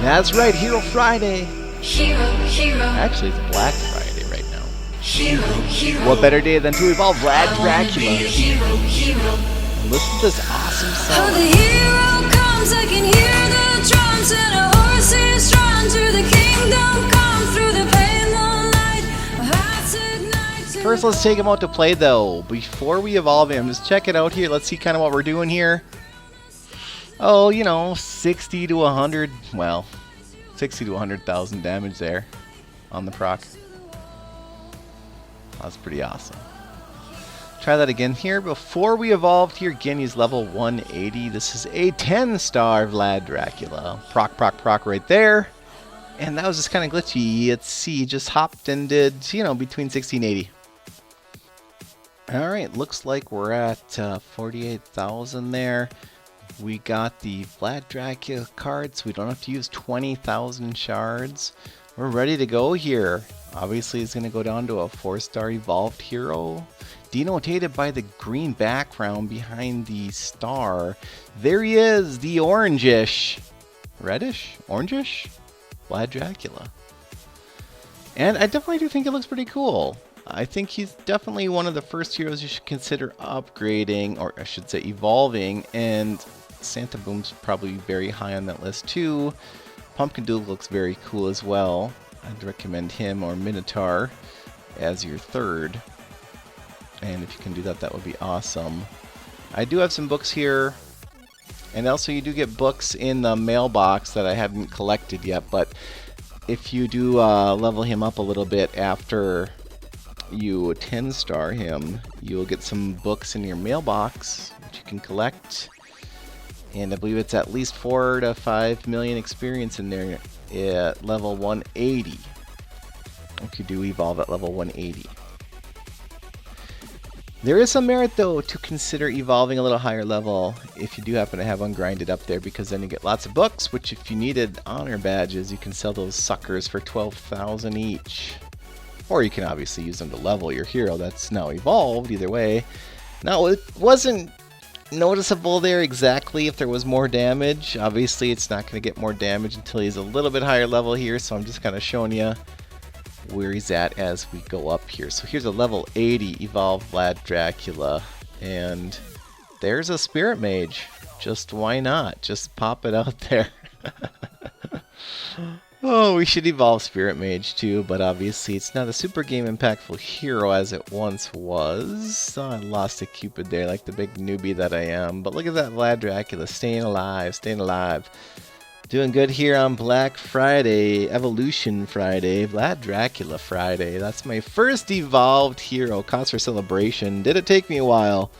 That's right, Hero Friday. Hero, hero. Actually, it's Black Friday right now. Hero, hero. What better day than to evolve Vlad Dracula? Hero, hero. Listen to this awesome Oh, song. the hero comes, I can hear the drums, and a horse is drawn to the kingdom come through the pale moonlight. Hearts ignite. First, let's take him out to play, though. Before we evolve him, just check it out here. Let's see kind of what we're doing here. Oh, you know, 60 to 100, well, 60 to 100,000 damage there on the proc. That's pretty awesome. Try that again here. Before we evolved here, again, he's level 180. This is a 10-star Vlad Dracula. Proc, proc, proc right there. And that was just kind of glitchy. Let's see, just hopped and did, you know, between 60 and 80. Alright, looks like we're at 48,000 there. We got the Vlad Dracula card, so we don't have to use 20,000 shards. We're ready to go here. Obviously, it's going to go down to a 4-star evolved hero, denotated by the green background behind the star. There he is, the orangish, reddish, orangish Vlad Dracula. And I definitely do think it looks pretty cool. I think he's definitely one of the first heroes you should consider upgrading, or I should say evolving, and Santa Boom's probably very high on that list too. Pumpkin Duke looks very cool as well. I'd recommend him or Minotaur as your third. And if you can do that, that would be awesome. I do have some books here. And also you do get books in the mailbox that I haven't collected yet. But if you do level him up a little bit after you 10-star him, you'll get some books in your mailbox that you can collect. And I believe it's at least 4 to 5 million experience in there at level 180. If you do evolve at level 180. There is some merit though to consider evolving a little higher level if you do happen to have one grinded up there, because then you get lots of books, which if you needed honor badges, you can sell those suckers for 12,000 each. Or you can obviously use them to level your hero that's now evolved, either way. Now, it wasn't noticeable there exactly if there was more damage. Obviously, it's not going to get more damage until he's a little bit higher level here, so I'm just kind of showing you where he's at as we go up here. So here's a level 80 evolved Vlad Dracula, and there's a Spirit Mage. Just why not? Just pop it out there. Oh, we should evolve Spirit Mage too, but obviously it's not a super game impactful hero as it once was. Oh, I lost a Cupid there like the big newbie that I am. But look at that Vlad Dracula, staying alive, staying alive. Doing good here on Black Friday, Evolution Friday, Vlad Dracula Friday. That's my first evolved hero, cause for celebration. Did it take me a while?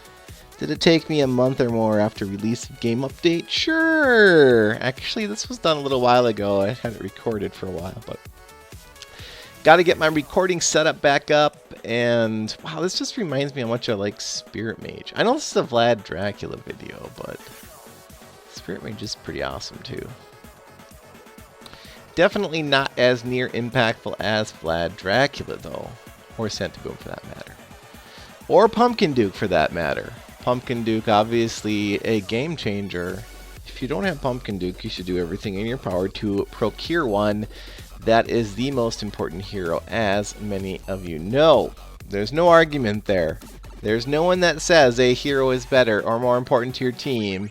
Did it take me a month or more after release of game update? Sure! Actually, this was done a little while ago. I had it recorded for a while, but gotta get my recording setup back up. And wow, this just reminds me how much I like Spirit Mage. I know this is a Vlad Dracula video, but Spirit Mage is pretty awesome too. Definitely not as near impactful as Vlad Dracula though, or Santa Boom for that matter, or Pumpkin Duke for that matter. Pumpkin Duke, obviously a game changer. If you don't have Pumpkin Duke, you should do everything in your power to procure one. That is the most important hero, as many of you know. There's no argument there. There's no one that says a hero is better or more important to your team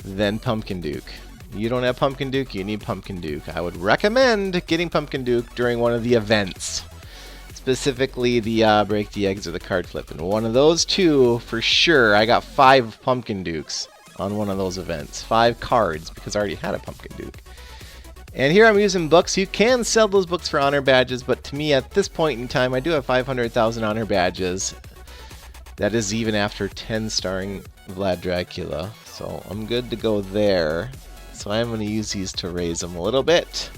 than Pumpkin Duke. You don't have Pumpkin Duke, you need Pumpkin Duke. I would recommend getting Pumpkin Duke during one of the events. Specifically the break the eggs or the card flip. And one of those two, for sure, I got 5 Pumpkin Dukes on one of those events. 5 cards, because I already had a Pumpkin Duke. And here I'm using books. You can sell those books for honor badges, but to me at this point in time, I do have 500,000 honor badges. That is even after 10-starring Vlad Dracula. So I'm good to go there. So I'm going to use these to raise them a little bit.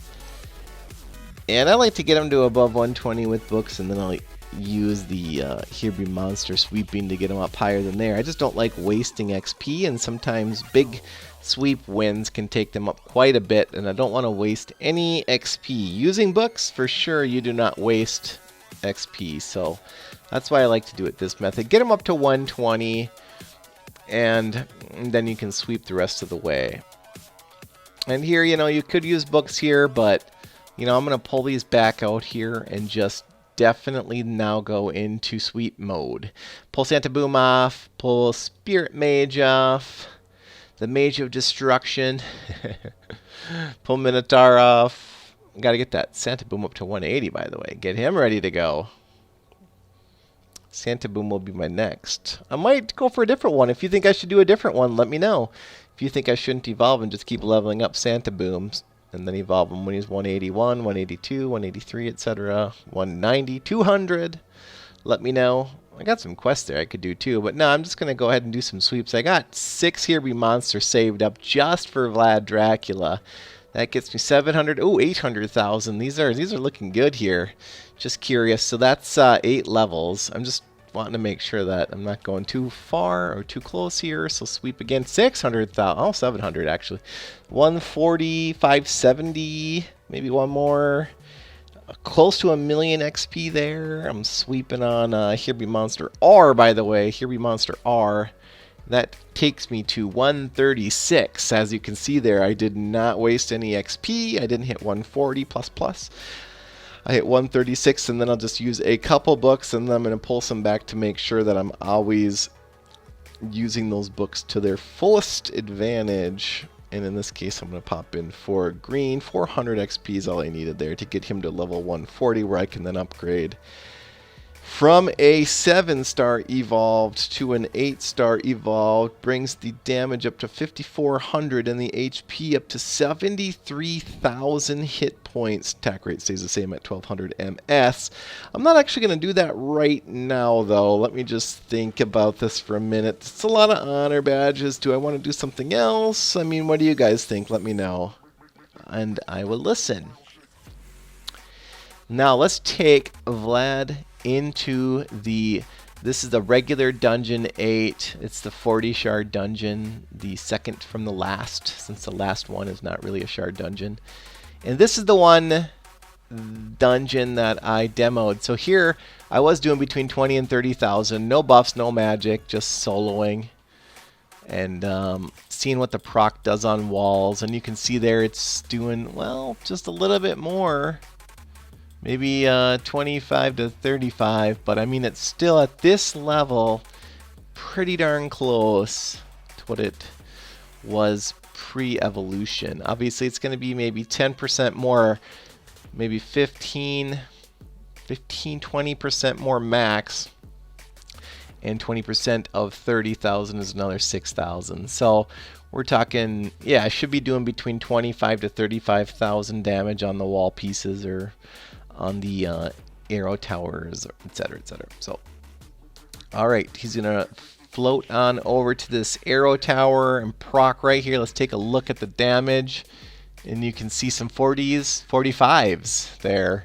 And I like to get them to above 120 with books, and then I'll use the Here Be Monster sweeping to get them up higher than there. I just don't like wasting XP, and sometimes big sweep wins can take them up quite a bit, and I don't want to waste any XP. Using books, for sure, you do not waste XP, so that's why I like to do it this method. Get them up to 120, and then you can sweep the rest of the way. And here, you know, you could use books here, but, you know, I'm going to pull these back out here and just definitely now go into sweep mode. Pull Santa Boom off, pull Spirit Mage off, the Mage of Destruction, pull Minotaur off. Got to get that Santa Boom up to 180, by the way. Get him ready to go. Santa Boom will be my next. I might go for a different one. If you think I should do a different one, let me know. If you think I shouldn't evolve and just keep leveling up Santa Booms, and then evolve him when he's 181, 182, 183, etc., 190, 200, let me know. I got some quests there I could do too, but no, I'm just going to go ahead and do some sweeps. I got 6 Here Be Monsters saved up just for Vlad Dracula. That gets me 700, oh, 800,000. These are looking good here. Just curious. So that's 8 levels. I'm just wanting to make sure that I'm not going too far or too close here. So sweep again, 600,000, oh, 700 actually. 140, 570, maybe one more. Close to 1,000,000 XP there. I'm sweeping on Here Be Monster R, by the way. Here Be Monster R. That takes me to 136. As you can see there, I did not waste any XP. I didn't hit 140 plus. I hit 136, and then I'll just use a couple books, and then I'm going to pull some back to make sure that I'm always using those books to their fullest advantage. And in this case, I'm going to pop in 4 green. 400 XP is all I needed there to get him to level 140, where I can then upgrade from a 7-star evolved to an 8-star evolved. Brings the damage up to 5,400 and the HP up to 73,000 hit points. Attack rate stays the same at 1,200 MS. I'm not actually going to do that right now, though. Let me just think about this for a minute. It's a lot of honor badges. Do I want to do something else? I mean, what do you guys think? Let me know, and I will listen. Now, let's take Vlad into this is the regular dungeon 8. It's the 40 shard dungeon, the second from the last, since the last one is not really a shard dungeon. And this is the one dungeon that I demoed. So here I was doing between 20 and 30,000, no buffs, no magic, just soloing and seeing what the proc does on walls. And you can see there it's doing, well, just a little bit more. Maybe 25 to 35, but I mean, it's still at this level pretty darn close to what it was pre-evolution. Obviously, it's going to be maybe 10% more, maybe 15, 20% more max, and 20% of 30,000 is another 6,000. So we're talking, yeah, I should be doing between 25 to 35,000 damage on the wall pieces or on the Aero towers, etc., etc. So, all right, he's gonna float on over to this Aero tower and proc right here. Let's take a look at the damage, and you can see some 40s, 45s there.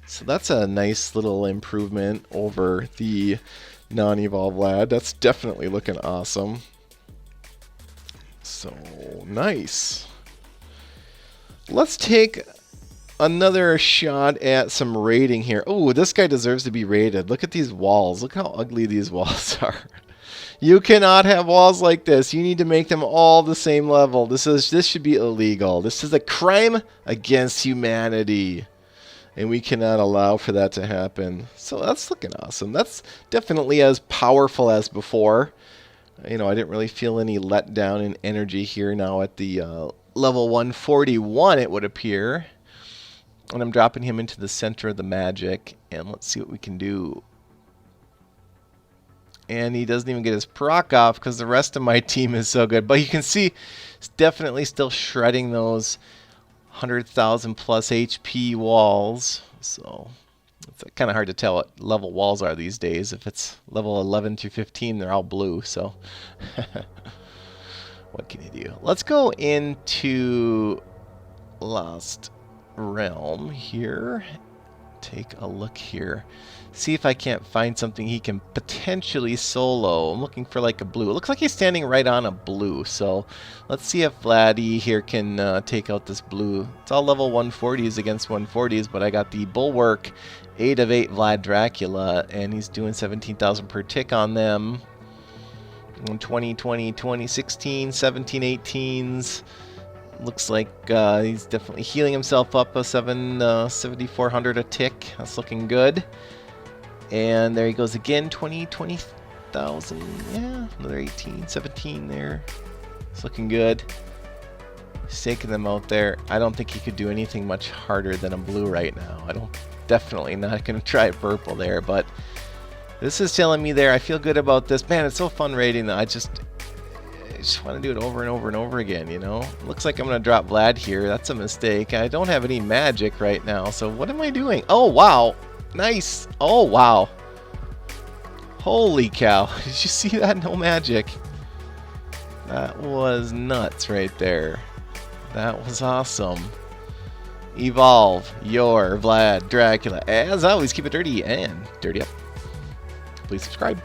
So that's a nice little improvement over the non-evolve Vlad. That's definitely looking awesome. So nice. Let's take another shot at some raiding here. Oh, this guy deserves to be raided. Look at these walls. Look how ugly these walls are. You cannot have walls like this. You need to make them all the same level. This should be illegal. This is a crime against humanity, and we cannot allow for that to happen. So that's looking awesome. That's definitely as powerful as before. You know, I didn't really feel any letdown in energy here now at the level 141, it would appear. And I'm dropping him into the center of the magic, and let's see what we can do. And he doesn't even get his proc off because the rest of my team is so good. But you can see it's definitely still shredding those 100,000 plus HP walls. So it's kind of hard to tell what level walls are these days. If it's level 11 through 15, they're all blue. So what can you do? Let's go into Lost Realm here. Take a look here. See if I can't find something he can potentially solo. I'm looking for like a blue. It looks like he's standing right on a blue. So let's see if Vladdy here can take out this blue. It's all level 140s against 140s, but I got the Bulwark 8 of 8 Vlad Dracula, and he's doing 17,000 per tick on them. 20, 20, 20, 16, 17, 18s. Looks like he's definitely healing himself up a 7,400 a tick. That's looking good. And there he goes again, 20,000. Yeah, another 18, 17 there. It's looking good. He's taking them out there. I don't think he could do anything much harder than a blue right now. Definitely not going to try a purple there, but this is telling me there. I feel good about this. Man, it's so fun raiding though. I just want to do it over and over and over again, you know? Looks like I'm going to drop Vlad here. That's a mistake. I don't have any magic right now, so what am I doing? Oh, wow. Nice. Oh, wow. Holy cow. Did you see that? No magic. That was nuts right there. That was awesome. Evolve your Vlad Dracula. As always, keep it dirty and dirty up. Please subscribe.